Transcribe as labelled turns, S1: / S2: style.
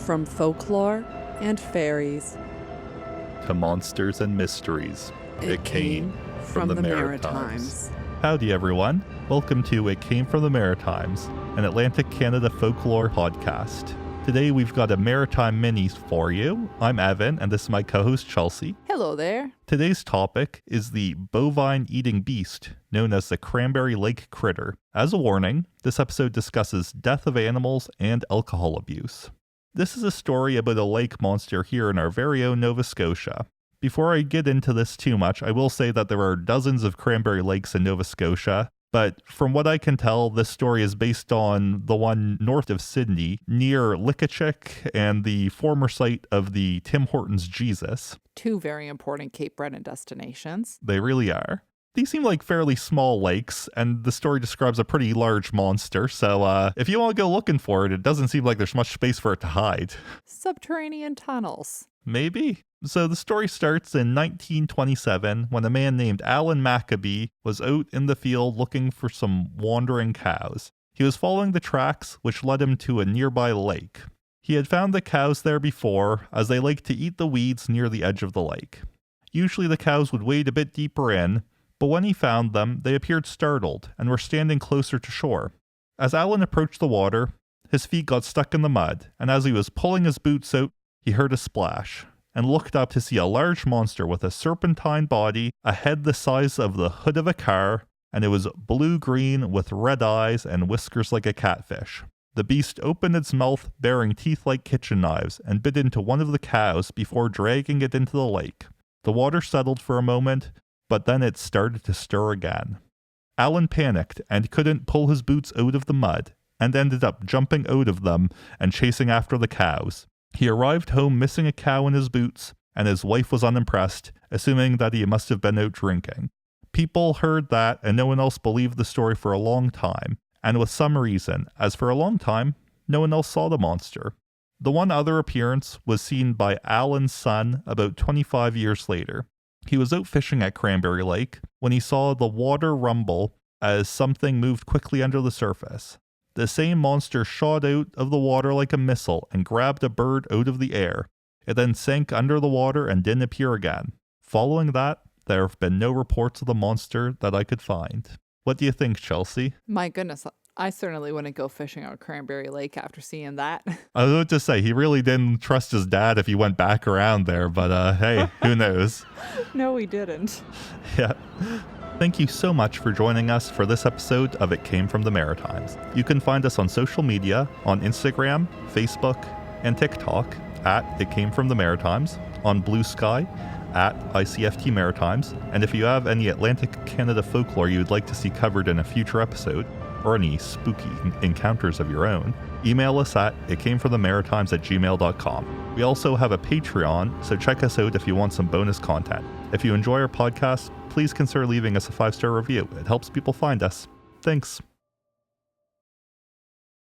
S1: From folklore and fairies
S2: to monsters and mysteries,
S1: it came from the Maritimes.
S2: Howdy everyone, welcome to It Came From The Maritimes, an Atlantic Canada folklore podcast. Today we've got a Maritime minis for you. I'm Evan, and this is my co-host Chelsea.
S1: Hello there.
S2: Today's topic is the bovine-eating beast, known as the Cranberry Lake Critter. As a warning, this episode discusses death of animals and alcohol abuse. This is a story about a lake monster here in our very own Nova Scotia. Before I get into this too much, I will say that there are dozens of cranberry lakes in Nova Scotia, but from what I can tell, this story is based on the one north of Sydney, near Likachik and the former site of the Tim Hortons Jesus.
S1: Two very important Cape Breton destinations.
S2: They really are. These seem like fairly small lakes, and the story describes a pretty large monster, so if you want to go looking for it, it doesn't seem like there's much space for it to hide.
S1: Subterranean tunnels.
S2: Maybe. So the story starts in 1927 when a man named Alan Maccabee was out in the field looking for some wandering cows. He was following the tracks which led him to a nearby lake. He had found the cows there before, as they like to eat the weeds near the edge of the lake. Usually the cows would wade a bit deeper in, but when he found them, they appeared startled and were standing closer to shore. As Alan approached the water, his feet got stuck in the mud, and as he was pulling his boots out, he heard a splash, and looked up to see a large monster with a serpentine body, a head the size of the hood of a car, and it was blue-green with red eyes and whiskers like a catfish. The beast opened its mouth, bearing teeth like kitchen knives, and bit into one of the cows before dragging it into the lake. The water settled for a moment, but then it started to stir again. Alan panicked and couldn't pull his boots out of the mud, and ended up jumping out of them and chasing after the cows. He arrived home missing a cow in his boots, and his wife was unimpressed, assuming that he must have been out drinking. People heard that, and no one else believed the story for a long time, and with some reason, as for a long time, no one else saw the monster. The one other appearance was seen by Alan's son about 25 years later. He was out fishing at Cranberry Lake when he saw the water rumble as something moved quickly under the surface. The same monster shot out of the water like a missile and grabbed a bird out of the air. It then sank under the water and didn't appear again. Following that, there have been no reports of the monster that I could find. What do you think, Chelsea?
S1: My goodness, I certainly wouldn't go fishing on Cranberry Lake after seeing that.
S2: I was about to say, he really didn't trust his dad if he went back around there, but hey, who knows?
S1: No, he didn't.
S2: Yeah. Thank you so much for joining us for this episode of It Came From The Maritimes. You can find us on social media, on Instagram, Facebook, and TikTok at It Came From The Maritimes, on Blue Sky at ICFT Maritimes, and if you have any Atlantic Canada folklore you would like to see covered in a future episode, or any spooky encounters of your own, email us at itcamefromthemaritimes@gmail.com. We also have a Patreon, so check us out if you want some bonus content. If you enjoy our podcast, please consider leaving us a 5-star review. It helps people find us. Thanks.